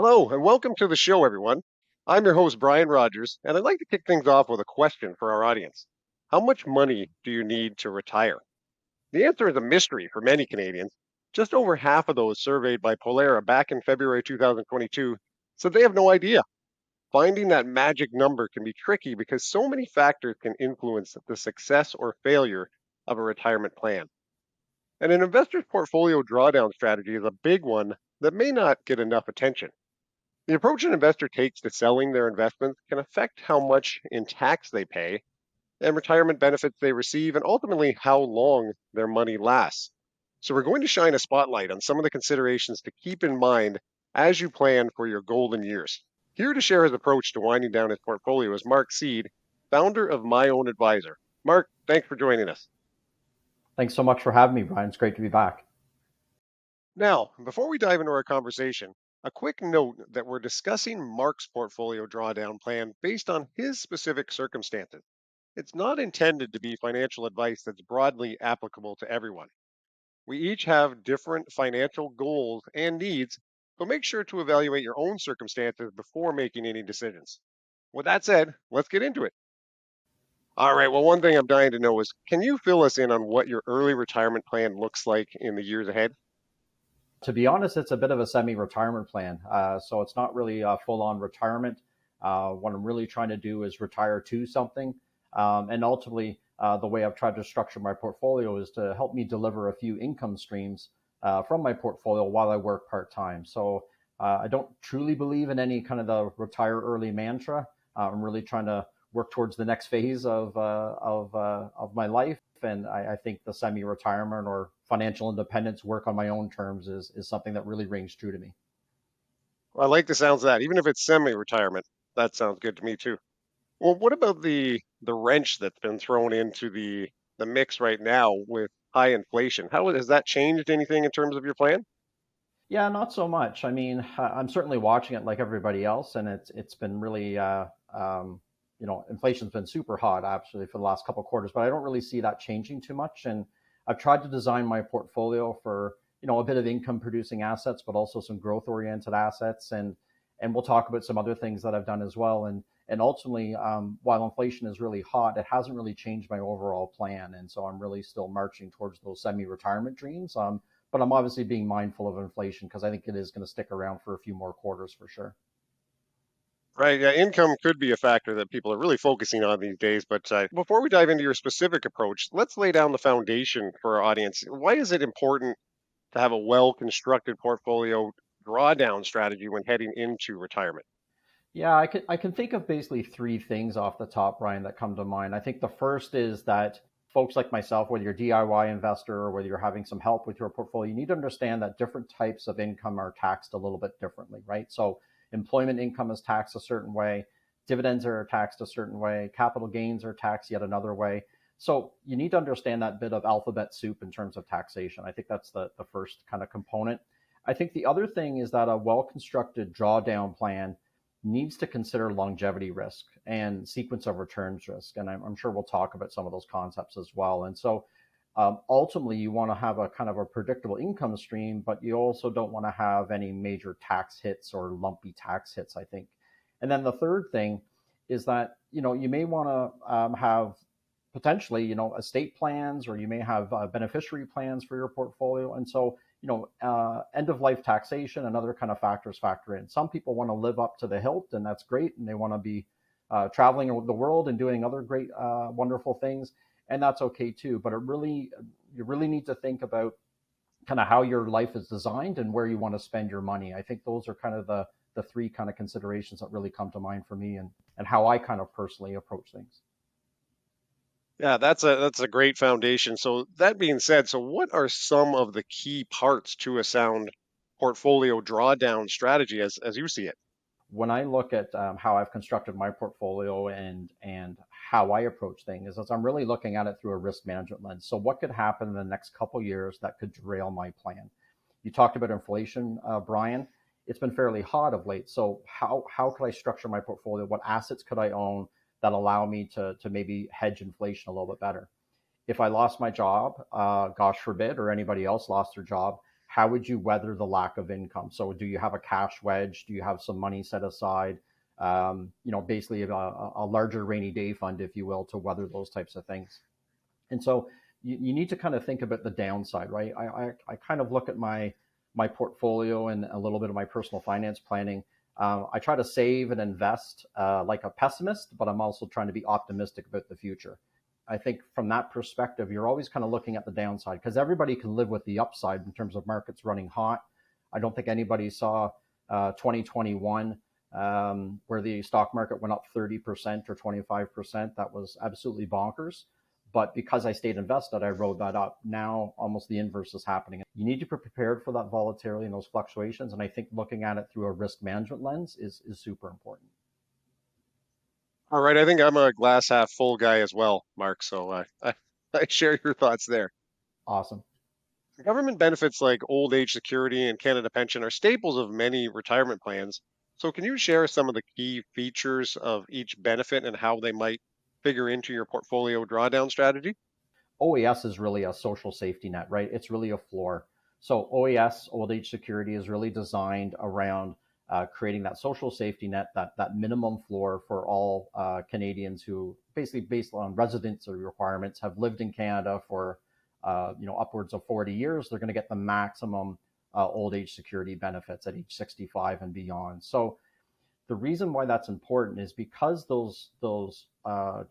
Hello, and welcome to the show, everyone. I'm your host, Brian Rogers, and I'd like to kick things off with a question for our audience. How much money do you need to retire? The answer is a mystery for many Canadians. Just over half of those surveyed by Polera back in February 2022 said they have no idea. Finding that magic number can be tricky because so many factors can influence the success or failure of a retirement plan. And an investor's portfolio drawdown strategy is a big one that may not get enough attention. The approach an investor takes to selling their investments can affect how much in tax they pay and retirement benefits they receive, and ultimately how long their money lasts. So, we're going to shine a spotlight on some of the considerations to keep in mind as you plan for your golden years. Here to share his approach to winding down his portfolio is Mark Seed, founder of My Own Advisor. Mark, thanks for joining us. Thanks so much for having me, Brian. It's great to be back. Now, before we dive into our conversation, a quick note that we're discussing Mark's portfolio drawdown plan based on his specific circumstances. It's not intended to be financial advice that's broadly applicable to everyone. We each have different financial goals and needs, so make sure to evaluate your own circumstances before making any decisions. With that said, let's get into it. All right, well, one thing I'm dying to know is can you fill us in on what your early retirement plan looks like in the years ahead? To be honest, it's a bit of a semi-retirement plan. So it's not really a full-on retirement. What I'm really trying to do is retire to something. And ultimately, the way I've tried to structure my portfolio is to help me deliver a few income streams from my portfolio while I work part-time. So I don't truly believe in any kind of the retire early mantra. I'm really trying to work towards the next phase of my life. And I think the semi-retirement or financial independence work on my own terms is something that really rings true to me. Well, I like the sounds of that. Even if it's semi-retirement, that sounds good to me too. Well, what about the wrench that's been thrown into the mix right now with high inflation? How has that changed anything in terms of your plan? Yeah, not so much. I mean, I'm certainly watching it like everybody else, and it's been really, inflation's been super hot actually for the last couple of quarters, but I don't really see that changing too much. And I've tried to design my portfolio for a bit of income producing assets, but also some growth oriented assets, and we'll talk about some other things that I've done as well. And ultimately, while inflation is really hot, it hasn't really changed my overall plan, and so I'm really still marching towards those semi-retirement dreams. But I'm obviously being mindful of inflation because I think it is going to stick around for a few more quarters for sure. Right. Yeah, income could be a factor that people are really focusing on these days. But before we dive into your specific approach, let's lay down the foundation for our audience. Why is it important to have a well-constructed portfolio drawdown strategy when heading into retirement? Yeah, I can think of basically three things off the top, Brian, that come to mind. I think the first is that folks like myself, whether you're a DIY investor or whether you're having some help with your portfolio, you need to understand that different types of income are taxed a little bit differently, right? So employment income is taxed a certain way, dividends are taxed a certain way, capital gains are taxed yet another way. So you need to understand that bit of alphabet soup in terms of taxation. I think that's the first kind of component. I think the other thing is that a well-constructed drawdown plan needs to consider longevity risk and sequence of returns risk. And I'm sure we'll talk about some of those concepts as well. And so ultimately, you want to have a kind of a predictable income stream, but you also don't want to have any major tax hits or lumpy tax hits, I think. And then the third thing is that, you may want to have potentially, estate plans, or you may have beneficiary plans for your portfolio. And so, end of life taxation and other kind of factors factor in. Some people want to live up to the hilt, and that's great. And they want to be traveling the world and doing other great, wonderful things. And that's okay too. But you really need to think about kind of how your life is designed and where you want to spend your money. I think those are kind of the three kind of considerations that really come to mind for me, and how I kind of personally approach things. Yeah, that's a great foundation. So that being said, so what are some of the key parts to a sound portfolio drawdown strategy as you see it? When I look at how I've constructed my portfolio and how I approach things, is I'm really looking at it through a risk management lens. So what could happen in the next couple of years that could derail my plan? You talked about inflation, Brian. It's been fairly hot of late. So how could I structure my portfolio? What assets could I own that allow me to maybe hedge inflation a little bit better? If I lost my job, gosh forbid, or anybody else lost their job, how would you weather the lack of income? So do you have a cash wedge? Do you have some money set aside? Basically a larger rainy day fund, if you will, to weather those types of things. And so you need to kind of think about the downside, right? I kind of look at my portfolio and a little bit of my personal finance planning. I try to save and invest like a pessimist, but I'm also trying to be optimistic about the future. I think from that perspective, you're always kind of looking at the downside because everybody can live with the upside in terms of markets running hot. I don't think anybody saw 2021 where the stock market went up 30% or 25%. That was absolutely bonkers. But because I stayed invested, I rode that up. Now almost the inverse is happening. You need to be prepared for that volatility and those fluctuations. And I think looking at it through a risk management lens is super important. All right, I think I'm a glass half full guy as well, Mark. So I share your thoughts there. Awesome. Government benefits like old age security and Canada pension are staples of many retirement plans. So can you share some of the key features of each benefit and how they might figure into your portfolio drawdown strategy? OAS is really a social safety net, right? It's really a floor. So OAS, old age security, is really designed around creating that social safety net, that minimum floor for all Canadians who, basically based on residency requirements, have lived in Canada for upwards of 40 years. They're going to get the maximum old age security benefits at age 65 and beyond. So the reason why that's important is because those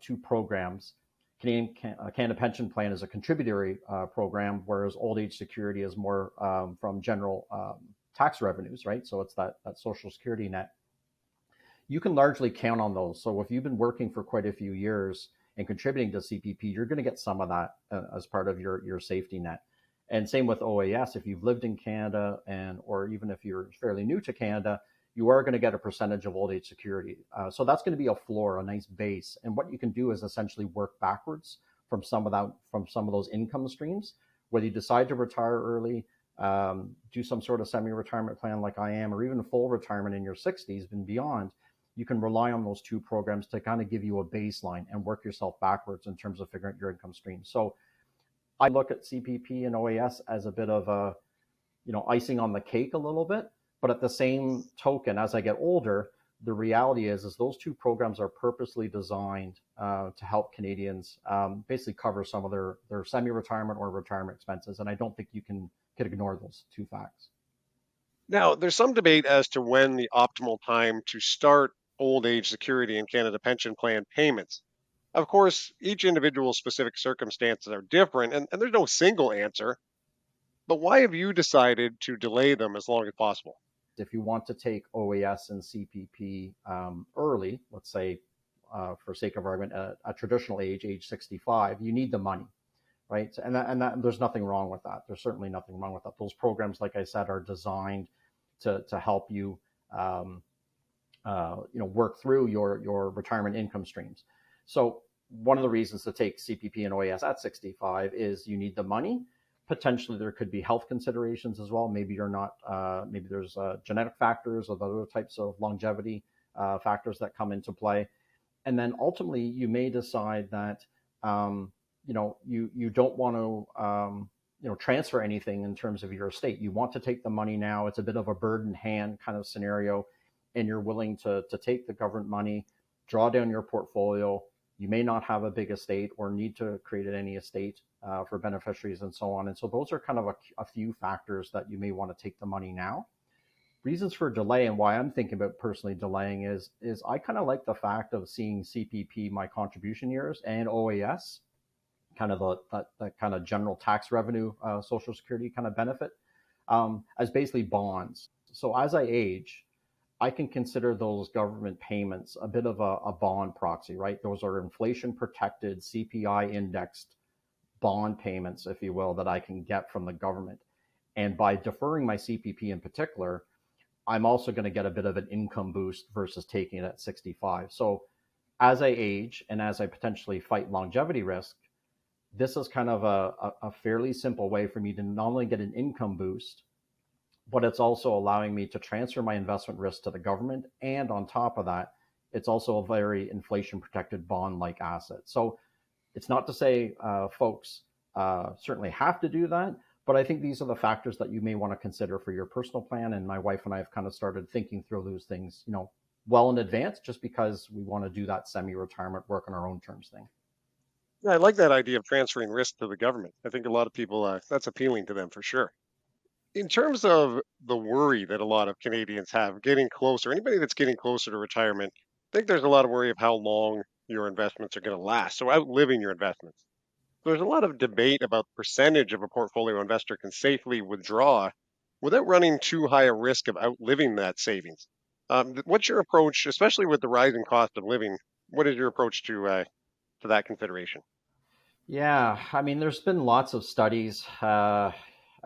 two programs, Canada Pension Plan is a contributory program, whereas old age security is more from general tax revenues, right? So it's that social security net. You can largely count on those. So if you've been working for quite a few years and contributing to CPP, you're going to get some of that as part of your safety net. And same with OAS. If you've lived in Canada or even if you're fairly new to Canada, you are going to get a percentage of old age security. So that's going to be a floor, a nice base. And what you can do is essentially work backwards from some of those income streams. Whether you decide to retire early, do some sort of semi-retirement plan like I am, or even full retirement in your 60s and beyond, you can rely on those two programs to kind of give you a baseline and work yourself backwards in terms of figuring out your income stream. So I look at CPP and OAS as a bit of a, icing on the cake a little bit. But at the same token, as I get older, the reality is those two programs are purposely designed to help Canadians basically cover some of their semi-retirement or retirement expenses. And I don't think you can ignore those two facts. Now, there's some debate as to when the optimal time to start old age security and Canada pension plan payments. Of course, each individual's specific circumstances are different, and there's no single answer. But why have you decided to delay them as long as possible? If you want to take OAS and CPP early, let's say, for sake of argument, a traditional age 65, you need the money, right? And there's nothing wrong with that. There's certainly nothing wrong with that. Those programs, like I said, are designed to help you, work through your retirement income streams. So one of the reasons to take CPP and OAS at 65 is you need the money. Potentially there could be health considerations as well. Maybe you're not, maybe there's genetic factors or other types of longevity factors that come into play. And then ultimately you may decide that, you don't want to, transfer anything in terms of your estate. You want to take the money now. It's a bit of a bird in hand kind of scenario. And you're willing to take the government money, draw down your portfolio. You may not have a big estate or need to create any estate for beneficiaries and so on. And so those are kind of a few factors that you may want to take the money now. Reasons for delay and why I'm thinking about personally delaying is I kind of like the fact of seeing CPP, my contribution years, and OAS, kind of the kind of general tax revenue, Social Security kind of benefit, as basically bonds. So as I age, I can consider those government payments a bit of a bond proxy, right? Those are inflation protected, CPI indexed bond payments, if you will, that I can get from the government. And by deferring my CPP in particular, I'm also going to get a bit of an income boost versus taking it at 65. So as I age and as I potentially fight longevity risk, this is kind of a fairly simple way for me to not only get an income boost, but it's also allowing me to transfer my investment risk to the government. And on top of that, it's also a very inflation protected bond-like asset. So it's not to say folks certainly have to do that, But I think these are the factors that you may want to consider for your personal plan. And my wife and I have kind of started thinking through those things, well in advance, just because we want to do that semi-retirement work on our own terms thing. Yeah, I like that idea of transferring risk to the government. I think a lot of people, that's appealing to them for sure. In terms of the worry that a lot of Canadians have getting closer, anybody that's getting closer to retirement, I think there's a lot of worry of how long your investments are going to last. So outliving your investments. There's a lot of debate about the percentage of a portfolio investor can safely withdraw without running too high a risk of outliving that savings. What's your approach, especially with the rising cost of living? What is your approach to that consideration? Yeah, I mean, there's been lots of studies. A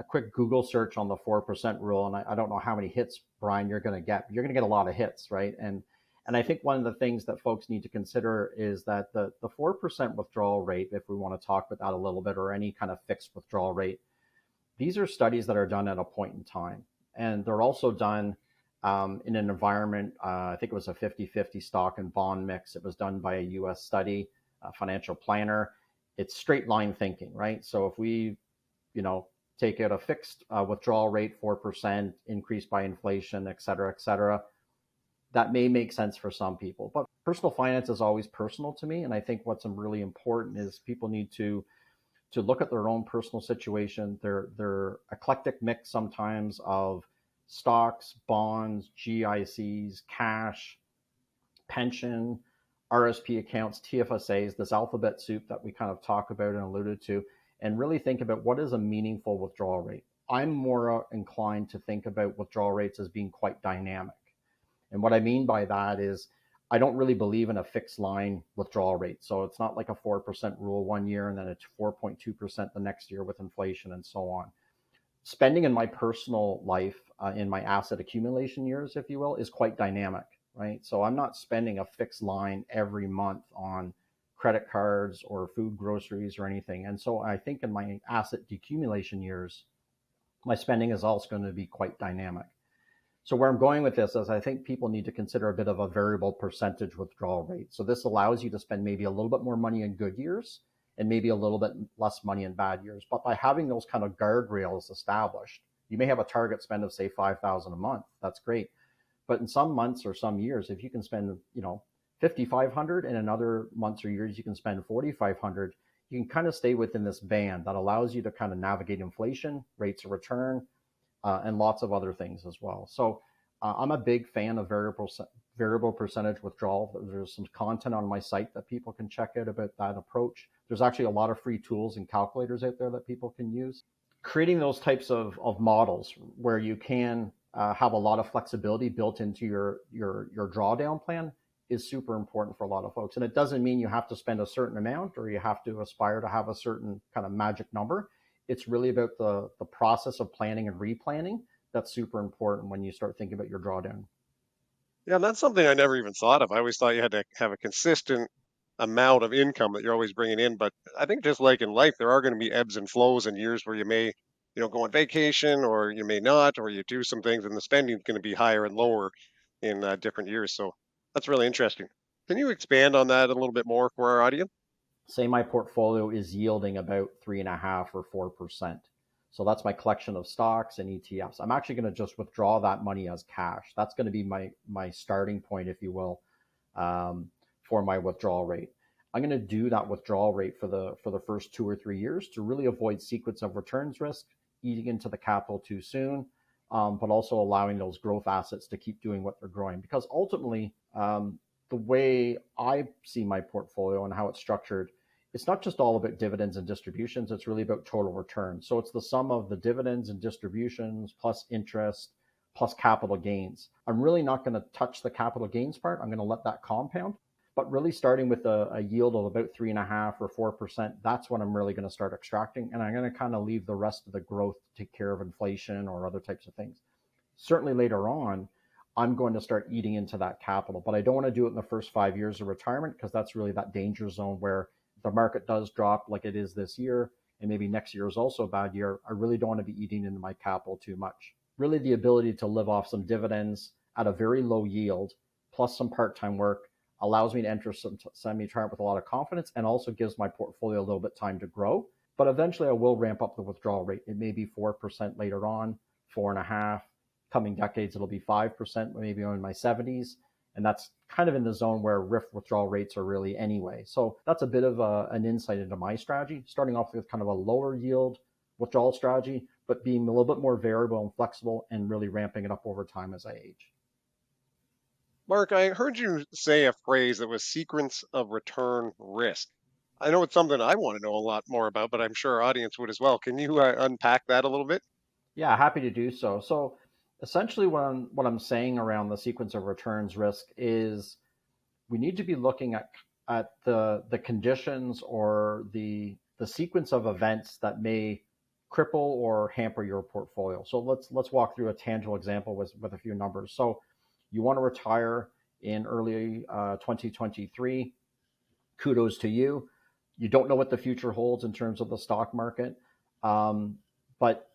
quick Google search on the 4% rule, and I don't know how many hits, Brian, you're going to get. You're going to get a lot of hits, right? And I think one of the things that folks need to consider is that the 4% withdrawal rate, if we want to talk about that a little bit, or any kind of fixed withdrawal rate, these are studies that are done at a point in time. And they're also done in an environment, I think it was a 50-50 stock and bond mix. It was done by a US study, a financial planner. It's straight line thinking, right? So if we, take out a fixed withdrawal rate, 4%, increased by inflation, et cetera, that may make sense for some people. But personal finance is always personal to me. And I think what's really important is people need to look at their own personal situation, their eclectic mix sometimes of stocks, bonds, GICs, cash, pension, RSP accounts, TFSAs, this alphabet soup that we kind of talk about and alluded to, and really think about what is a meaningful withdrawal rate. I'm more inclined to think about withdrawal rates as being quite dynamic. And what I mean by that is I don't really believe in a fixed line withdrawal rate. So it's not like a 4% rule one year and then it's 4.2% the next year with inflation and so on. Spending in my personal life, in my asset accumulation years, if you will, is quite dynamic, right? So I'm not spending a fixed line every month on credit cards or food, groceries, or anything. And so I think in my asset decumulation years, my spending is also going to be quite dynamic. So where I'm going with this is I think people need to consider a bit of a variable percentage withdrawal rate. So this allows you to spend maybe a little bit more money in good years and maybe a little bit less money in bad years. But by having those kind of guardrails established, you may have a target spend of say $5,000 a month. That's great. But in some months or some years, if you can spend, $5,500, and in other months or years you can spend $4,500, you can kind of stay within this band that allows you to kind of navigate inflation, rates of return, and lots of other things as well. So I'm a big fan of variable percentage withdrawal. There's some content on my site that people can check out about that approach. There's actually a lot of free tools and calculators out there that people can use. Creating those types of models where you can have a lot of flexibility built into your drawdown plan is super important for a lot of folks. And it doesn't mean you have to spend a certain amount or you have to aspire to have a certain kind of magic number. It's really about the process of planning and replanning that's super important when you start thinking about your drawdown. Yeah, and that's something I never even thought of. I always thought you had to have a consistent amount of income that you're always bringing in. But I think just like in life, there are going to be ebbs and flows and years where you may, go on vacation or you may not, or you do some things and the spending is going to be higher and lower in different years. So that's really interesting. Can you expand on that a little bit more for our audience? Say my portfolio is yielding about 3.5 or 4%. So that's my collection of stocks and ETFs. I'm actually going to just withdraw that money as cash. That's going to be my starting point, if you will, for my withdrawal rate. I'm going to do that withdrawal rate for the first 2 or 3 years to really avoid sequence of returns risk, eating into the capital too soon, but also allowing those growth assets to keep doing what they're growing. Because ultimately, the way I see my portfolio and how it's structured, it's not just all about dividends and distributions. It's really about total return. So it's the sum of the dividends and distributions plus interest plus capital gains. I'm really not going to touch the capital gains part. I'm going to let that compound. But really starting with a yield of about 3.5 or 4%, that's when I'm really going to start extracting. And I'm going to kind of leave the rest of the growth to take care of inflation or other types of things. Certainly later on, I'm going to start eating into that capital. But I don't want to do it in the first 5 years of retirement because that's really that danger zone where the market does drop like it is this year, and maybe next year is also a bad year. I really don't want to be eating into my capital too much. Really the ability to live off some dividends at a very low yield, plus some part-time work, allows me to enter some semi-retirement with a lot of confidence and also gives my portfolio a little bit time to grow But eventually I will ramp up the withdrawal rate. It may be 4% later on, 4.5. Coming decades, it'll be 5%, maybe in my 70s. And that's kind of in the zone where RIF withdrawal rates are really anyway. So that's a bit of an insight into my strategy, starting off with kind of a lower yield withdrawal strategy, but being a little bit more variable and flexible and really ramping it up over time as I age. Mark, I heard you say a phrase that was sequence of return risk. I know it's something I want to know a lot more about, but I'm sure our audience would as well. Can you unpack that a little bit? Yeah, happy to do so. So essentially what I'm saying around the sequence of returns risk is we need to be looking at the conditions or the sequence of events that may cripple or hamper your portfolio. So let's walk through a tangible example with a few numbers. So you want to retire in early 2023. Kudos to you. You don't know what the future holds in terms of the stock market. But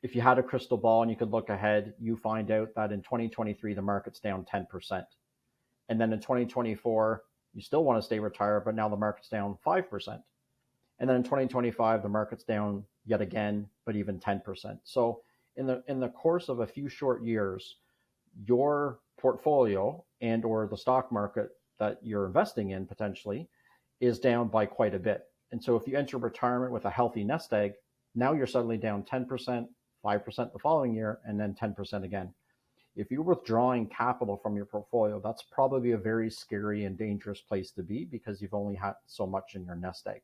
if you had a crystal ball and you could look ahead, you find out that in 2023 the market's down 10%. And then in 2024, you still want to stay retired, but now the market's down 5%. And then in 2025, the market's down yet again, but even 10%. So in the course of a few short years, your portfolio and or the stock market that you're investing in potentially is down by quite a bit. And so if you enter retirement with a healthy nest egg, now you're suddenly down 10%, 5% the following year, and then 10% again. If you're withdrawing capital from your portfolio, that's probably a very scary and dangerous place to be because you've only had so much in your nest egg.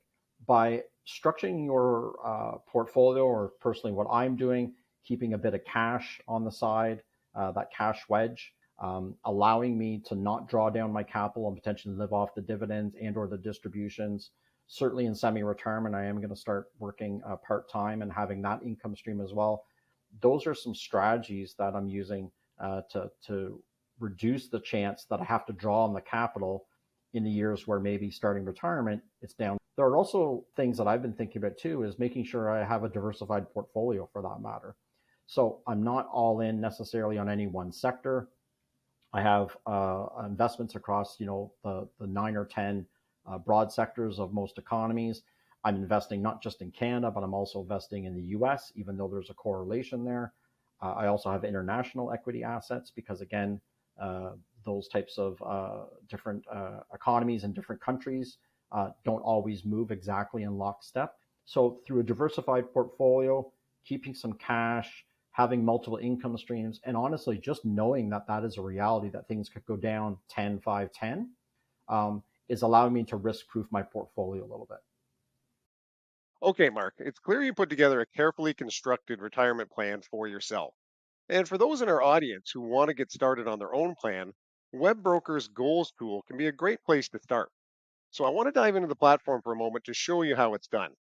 By structuring your portfolio, or personally what I'm doing, keeping a bit of cash on the side, that cash wedge, allowing me to not draw down my capital and potentially live off the dividends and or the distributions. Certainly in semi-retirement, I am going to start working part-time and having that income stream as well. Those are some strategies that I'm using to reduce the chance that I have to draw on the capital in the years where maybe starting retirement, it's down. There are also things that I've been thinking about too, is making sure I have a diversified portfolio for that matter. So I'm not all in necessarily on any one sector. I have investments across, the 9 or 10 broad sectors of most economies. I'm investing not just in Canada, but I'm also investing in the US, even though there's a correlation there. I also have international equity assets because, again, those types of different economies in different countries don't always move exactly in lockstep. So through a diversified portfolio, keeping some cash, having multiple income streams, and honestly, just knowing that that is a reality, that things could go down 10, 5, 10, is allowing me to risk-proof my portfolio a little bit. Okay, Mark, it's clear you put together a carefully constructed retirement plan for yourself. And for those in our audience who want to get started on their own plan, WebBroker's Goals tool can be a great place to start. So I want to dive into the platform for a moment to show you how it's done.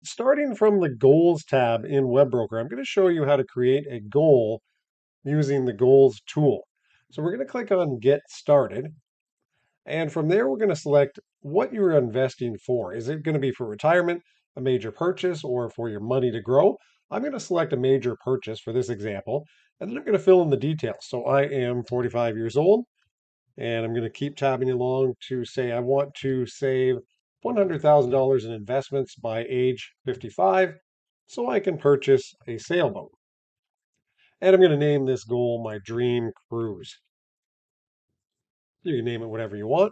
Starting from the Goals tab in WebBroker, I'm going to show you how to create a goal using the Goals tool. So we're going to click on Get Started. And from there, we're going to select what you're investing for. Is it going to be for retirement, a major purchase, or for your money to grow? I'm going to select a major purchase for this example, and then I'm going to fill in the details. So I am 45 years old, and I'm going to keep tabbing along to say I want to save $100,000 in investments by age 55 so I can purchase a sailboat. And I'm going to name this goal my dream cruise. You can name it whatever you want.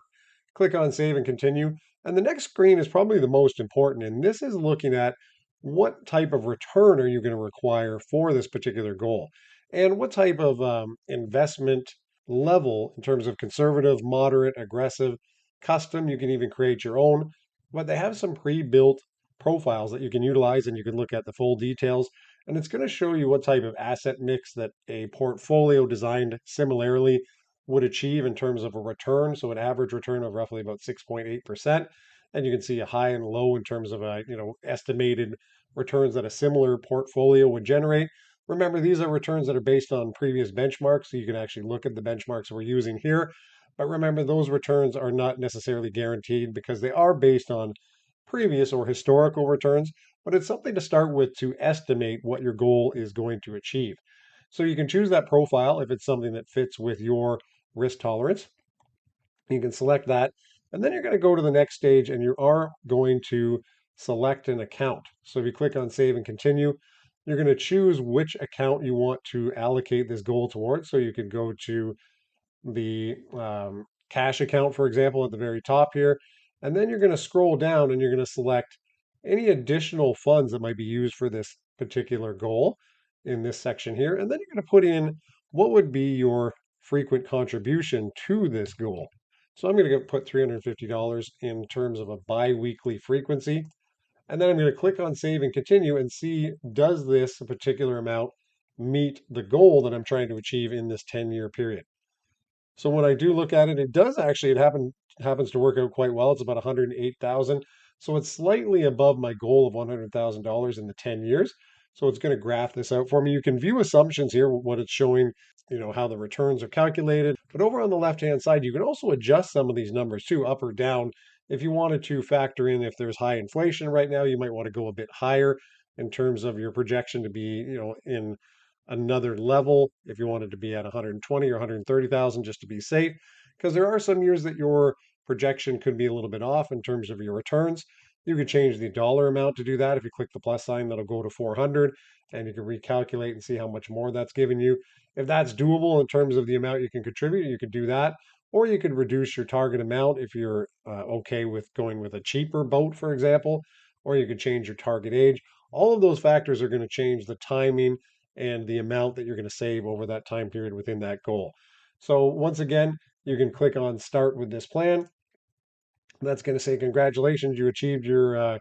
Click on Save and Continue. And the next screen is probably the most important. And this is looking at what type of return are you going to require for this particular goal? And what type of investment level in terms of conservative, moderate, aggressive, custom. You can even create your own. But they have some pre-built profiles that you can utilize and you can look at the full details. And it's going to show you what type of asset mix that a portfolio designed similarly would achieve in terms of a return. So an average return of roughly about 6.8%. And you can see a high and low in terms of estimated returns that a similar portfolio would generate. Remember, these are returns that are based on previous benchmarks, so you can actually look at the benchmarks we're using here. But remember, those returns are not necessarily guaranteed because they are based on previous or historical returns, but it's something to start with to estimate what your goal is going to achieve. So you can choose that profile if it's something that fits with your risk tolerance. You can select that. And then you're going to go to the next stage and you are going to select an account. So if you click on save and continue, you're going to choose which account you want to allocate this goal towards. So you could go to the cash account, for example, at the very top here. And then you're going to scroll down and you're going to select any additional funds that might be used for this particular goal in this section here. And then you're going to put in what would be your frequent contribution to this goal. So I'm going to put $350 in terms of a bi-weekly frequency. And then I'm going to click on save and continue and see, does this particular amount meet the goal that I'm trying to achieve in this 10-year period? So when I do look at it, it does actually, happens to work out quite well. It's about 108,000. So it's slightly above my goal of $100,000 in the 10 years. So it's going to graph this out for me. You can view assumptions here, what it's showing, how the returns are calculated. But over on the left-hand side, you can also adjust some of these numbers too, up or down. If you wanted to factor in if there's high inflation right now, you might want to go a bit higher in terms of your projection to be, in another level if you wanted to be at 120 or 130,000 just to be safe, because there are some years that your projection could be a little bit off in terms of your returns. You could change the dollar amount to do that. If you click the plus sign, that'll go to 400 and you can recalculate and see how much more that's giving you. If that's doable in terms of the amount you can contribute, you could do that. Or you could reduce your target amount if you're okay with going with a cheaper boat, for example, or you could change your target age. All of those factors are going to change the timing and the amount that you're going to save over that time period within that goal. So once again, you can click on start with this plan. That's going to say congratulations, you achieved your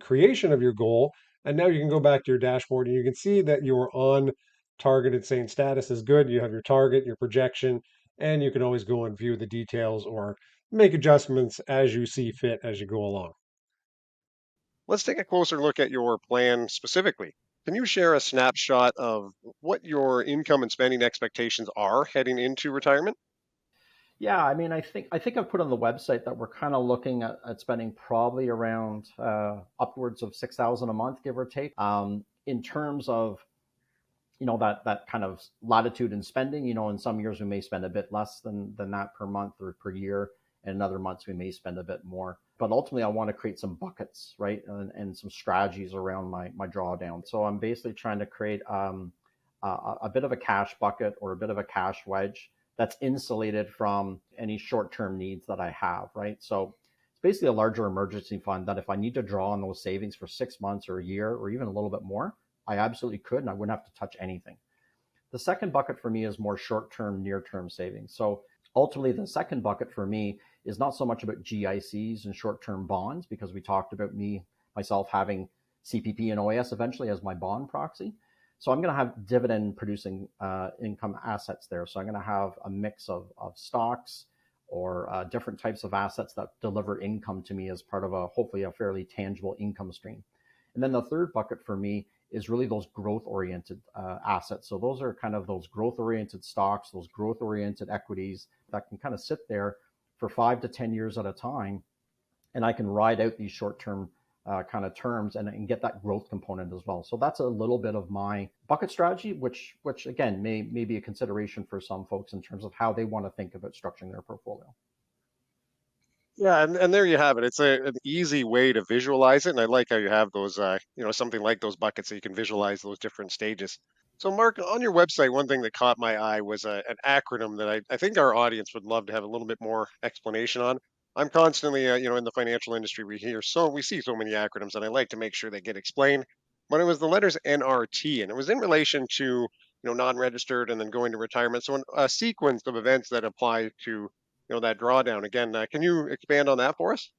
creation of your goal. And now you can go back to your dashboard and you can see that you're on target. It's saying status is good. You have your target, your projection, and you can always go and view the details or make adjustments as you see fit as you go along. Let's take a closer look at your plan specifically. Can you share a snapshot of what your income and spending expectations are heading into retirement? Yeah, I mean, I think I've put on the website that we're kind of looking at spending probably around upwards of 6,000 a month, give or take. In terms of that kind of latitude in spending, in some years we may spend a bit less than that per month or per year, and in other months we may spend a bit more. But ultimately, I want to create some buckets, right, and some strategies around my drawdown. So I'm basically trying to create a bit of a cash bucket or a bit of a cash wedge that's insulated from any short-term needs that I have, right? So it's basically a larger emergency fund that if I need to draw on those savings for 6 months or a year or even a little bit more, I absolutely could, and I wouldn't have to touch anything. The second bucket for me is more short-term, near-term savings. So ultimately, the second bucket for me is not so much about GICs and short-term bonds, because we talked about myself having CPP and OAS eventually as my bond proxy. So I'm going to have dividend producing income assets there. So I'm going to have a mix of stocks or different types of assets that deliver income to me as part of hopefully a fairly tangible income stream. And then the third bucket for me is really those growth-oriented assets. So those are kind of those growth-oriented stocks, those growth-oriented equities that can kind of sit there for 5 to 10 years at a time. And I can ride out these short-term kind of terms and get that growth component as well. So that's a little bit of my bucket strategy, which again, may be a consideration for some folks in terms of how they want to think about structuring their portfolio. Yeah, and there you have it. It's an easy way to visualize it, and I like how you have those, something like those buckets so you can visualize those different stages. So, Mark, on your website, one thing that caught my eye was an acronym that I think our audience would love to have a little bit more explanation on. I'm constantly, in the financial industry, we see so many acronyms, and I like to make sure they get explained. But it was the letters NRT, and it was in relation to, non-registered and then going to retirement. So, a sequence of events that apply to that drawdown again. Can you expand on that for us?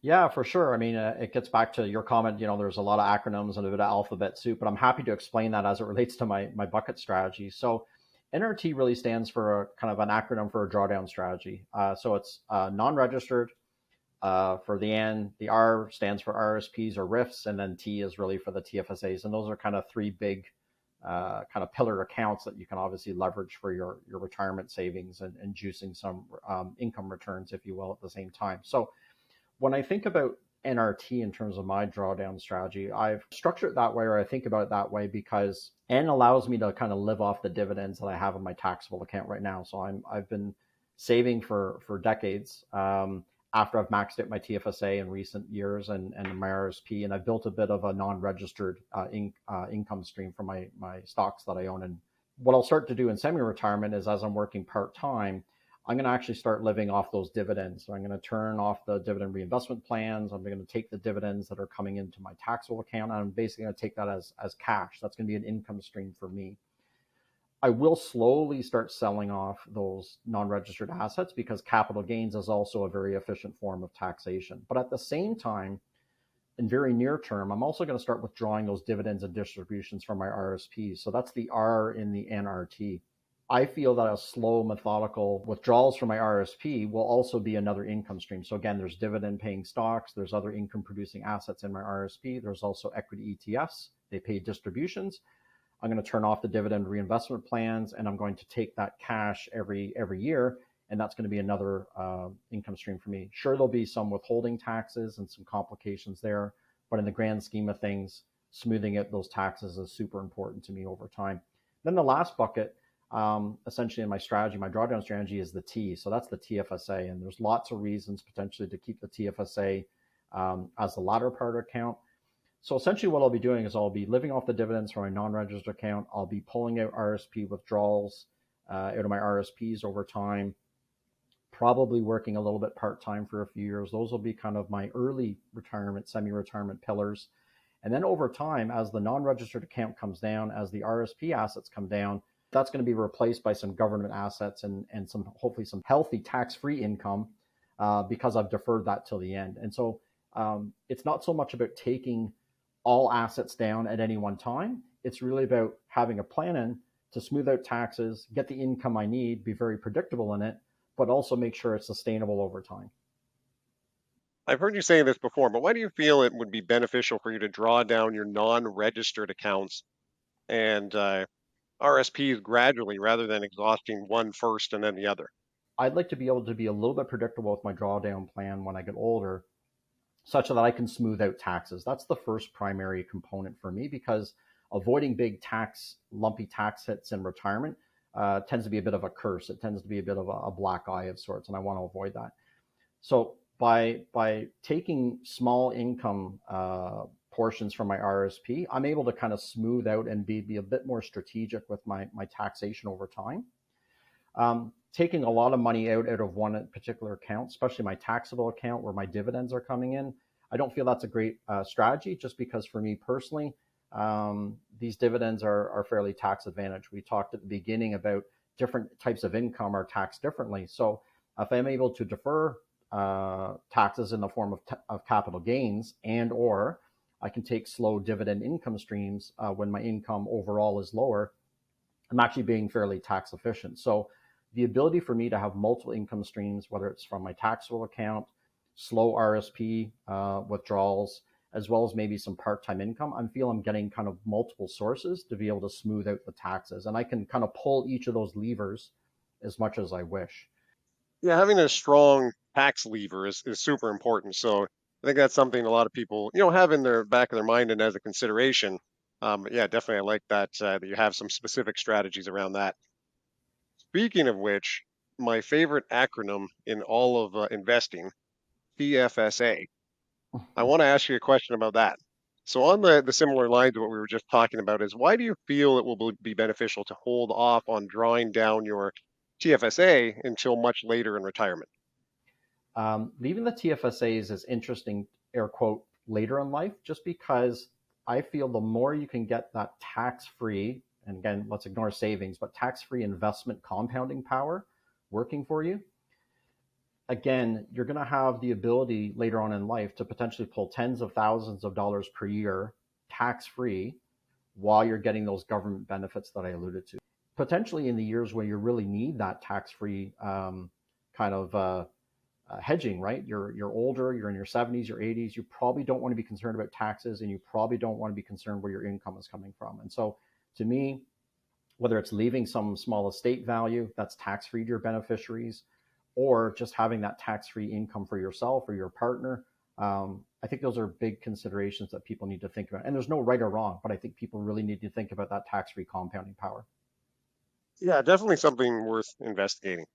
Yeah, for sure. I mean, it gets back to your comment. There's a lot of acronyms and a bit of alphabet soup, but I'm happy to explain that as it relates to my bucket strategy. So, NRT really stands for a kind of an acronym for a drawdown strategy. So it's non-registered. For the N, the R stands for RSPs or RIFs, and then T is really for the TFSAs. And those are kind of three big kind of pillar accounts that you can obviously leverage for your retirement savings and juicing some income returns, if you will, at the same time. So when I think about NRT in terms of my drawdown strategy, I've structured it that way, or I think about it that way, because N allows me to kind of live off the dividends that I have in my taxable account right now. So I've been saving for decades, after I've maxed out my TFSA in recent years and my RSP, and I've built a bit of a non-registered income stream from my stocks that I own. And what I'll start to do in semi-retirement is, as I'm working part-time, I'm going to actually start living off those dividends. So I'm going to turn off the dividend reinvestment plans. I'm going to take the dividends that are coming into my taxable account, and I'm basically going to take that as cash. That's going to be an income stream for me. I will slowly start selling off those non-registered assets because capital gains is also a very efficient form of taxation. But at the same time, in very near term, I'm also going to start withdrawing those dividends and distributions from my RSPs. So that's the R in the NRT. I feel that a slow, methodical withdrawals from my RSP will also be another income stream. So again, there's dividend paying stocks, there's other income producing assets in my RSP, there's also equity ETFs, they pay distributions. I'm going to turn off the dividend reinvestment plans, and I'm going to take that cash every year, and that's going to be another income stream for me. Sure, there'll be some withholding taxes and some complications there, but in the grand scheme of things, smoothing out those taxes is super important to me over time. Then the last bucket, essentially in my strategy, my drawdown strategy, is the T. So that's the TFSA, and there's lots of reasons potentially to keep the TFSA as the latter part account. So essentially what I'll be doing is I'll be living off the dividends from my non-registered account. I'll be pulling out RSP withdrawals out of my RSPs over time, probably working a little bit part-time for a few years. Those will be kind of my early retirement, semi-retirement pillars. And then over time, as the non-registered account comes down, as the RSP assets come down, that's going to be replaced by some government assets and some, hopefully some healthy tax-free income because I've deferred that till the end. And so it's not so much about taking all assets down at any one time. It's really about having a plan in to smooth out taxes, get the income I need, be very predictable in it, but also make sure it's sustainable over time. I've heard you say this before, but why do you feel it would be beneficial for you to draw down your non-registered accounts and RSPs gradually rather than exhausting one first and then the other? I'd like to be able to be a little bit predictable with my drawdown plan when I get older, such that I can smooth out taxes. That's the first primary component for me, because avoiding big lumpy tax hits in retirement tends to be a bit of a curse. It tends to be a bit of a black eye of sorts, and I want to avoid that. So by taking small income portions from my RSP, I'm able to kind of smooth out and be a bit more strategic with my taxation over time. Taking a lot of money out of one particular account, especially my taxable account where my dividends are coming in, I don't feel that's a great strategy, just because for me personally, these dividends are fairly tax advantaged. We talked at the beginning about different types of income are taxed differently. So if I'm able to defer taxes in the form of capital gains, and or I can take slow dividend income streams when my income overall is lower, I'm actually being fairly tax efficient. So the ability for me to have multiple income streams, whether it's from my taxable account, slow RSP withdrawals, as well as maybe some part-time income, I feel I'm getting kind of multiple sources to be able to smooth out the taxes. And I can kind of pull each of those levers as much as I wish. Yeah, having a strong tax lever is super important. So I think that's something a lot of people, have in their back of their mind and as a consideration. Yeah, definitely, I like that that you have some specific strategies around that. Speaking of which, my favorite acronym in all of investing, TFSA. I want to ask you a question about that. So on the similar lines of what we were just talking about is, why do you feel it will be beneficial to hold off on drawing down your TFSA until much later in retirement? Leaving the TFSAs is interesting, air quote, later in life, just because I feel the more you can get that tax-free, and again, let's ignore savings, but tax-free investment compounding power working for you, again, you're going to have the ability later on in life to potentially pull tens of thousands of dollars per year tax-free while you're getting those government benefits that I alluded to. Potentially in the years where you really need that tax-free kind of hedging, right? You're older, you're in your 70s, your 80s, you probably don't want to be concerned about taxes, and you probably don't want to be concerned where your income is coming from. And so to me, whether it's leaving some small estate value that's tax-free to your beneficiaries, or just having that tax-free income for yourself or your partner, I think those are big considerations that people need to think about. And there's no right or wrong, but I think people really need to think about that tax-free compounding power. Yeah, definitely something worth investigating.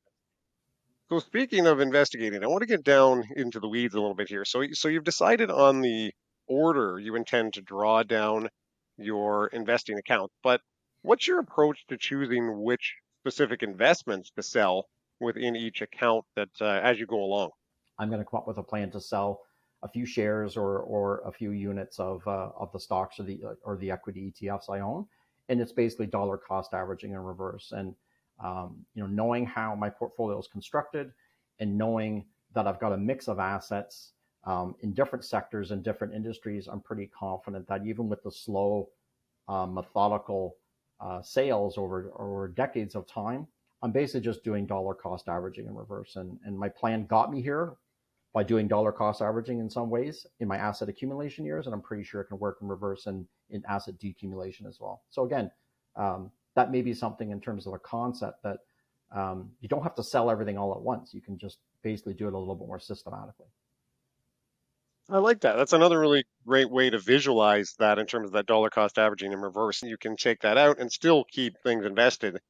So speaking of investigating, I want to get down into the weeds a little bit here. So you've decided on the order you intend to draw down your investing account, but what's your approach to choosing which specific investments to sell within each account that as you go along? I'm going to come up with a plan to sell a few shares or a few units of the stocks or the equity ETFs I own, and it's basically dollar cost averaging in reverse. And knowing how my portfolio is constructed, and knowing that I've got a mix of assets in different sectors and different industries, I'm pretty confident that even with the slow, methodical sales over decades of time, I'm basically just doing dollar cost averaging in reverse. And my plan got me here by doing dollar cost averaging in some ways in my asset accumulation years, and I'm pretty sure it can work in reverse and in asset decumulation as well. So again, that may be something in terms of a concept that you don't have to sell everything all at once. You can just basically do it a little bit more systematically. I like that. That's another really great way to visualize that in terms of that dollar cost averaging in reverse. You can take that out and still keep things invested,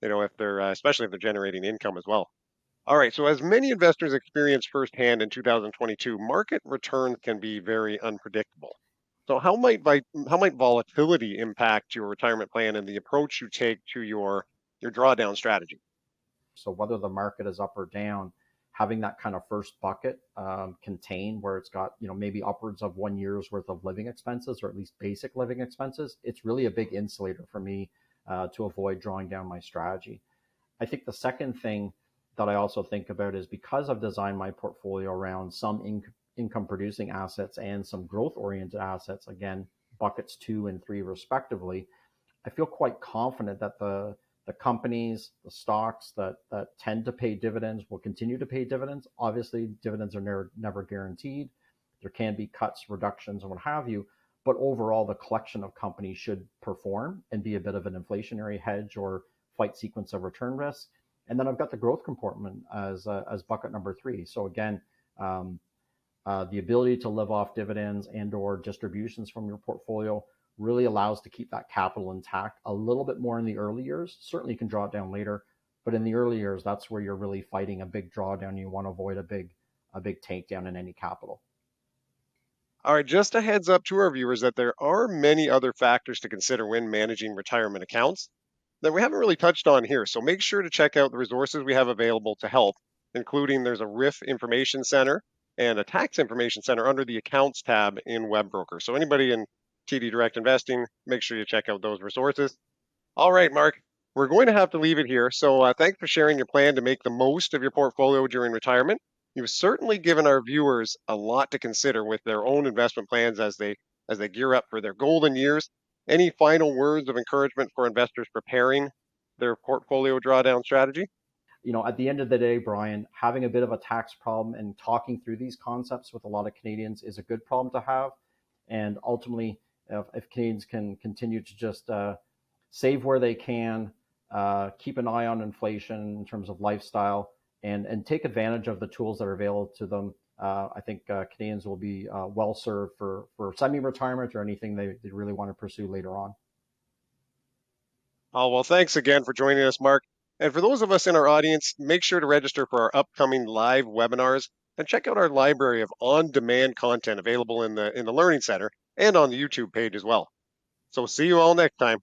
if they're, especially if they're generating income as well. All right. So as many investors experienced firsthand in 2022, market returns can be very unpredictable. So how might volatility impact your retirement plan and the approach you take to your drawdown strategy? So whether the market is up or down, having that kind of first bucket contained where it's got maybe upwards of 1 year's worth of living expenses, or at least basic living expenses, it's really a big insulator for me to avoid drawing down my strategy. I think the second thing that I also think about is, because I've designed my portfolio around some income producing assets and some growth oriented assets, again, buckets 2 and 3 respectively, I feel quite confident that the companies, the stocks that tend to pay dividends will continue to pay dividends. Obviously, dividends are never guaranteed. There can be cuts, reductions, and what have you. But overall, the collection of companies should perform and be a bit of an inflationary hedge or fight sequence of return risk. And then I've got the growth compartment as bucket number 3. So again, the ability to live off dividends and or distributions from your portfolio really allows to keep that capital intact a little bit more in the early years. Certainly you can draw it down later, but in the early years, that's where you're really fighting a big drawdown. You want to avoid a big takedown in any capital. All right, just a heads up to our viewers that there are many other factors to consider when managing retirement accounts that we haven't really touched on here. So make sure to check out the resources we have available to help, including there's a RIF information center and a tax information center under the accounts tab in Webroker. So anybody in TD Direct Investing, make sure you check out those resources. All right, Mark, we're going to have to leave it here. So thanks for sharing your plan to make the most of your portfolio during retirement. You've certainly given our viewers a lot to consider with their own investment plans as they gear up for their golden years. Any final words of encouragement for investors preparing their portfolio drawdown strategy? At the end of the day, Brian, having a bit of a tax problem and talking through these concepts with a lot of Canadians is a good problem to have. And ultimately, if Canadians can continue to just save where they can, keep an eye on inflation in terms of lifestyle, and take advantage of the tools that are available to them, I think Canadians will be well served for semi-retirement or anything they really want to pursue later on. Oh, well, thanks again for joining us, Mark. And for those of us in our audience, make sure to register for our upcoming live webinars and check out our library of on-demand content available in the Learning Center and on the YouTube page as well. So see you all next time.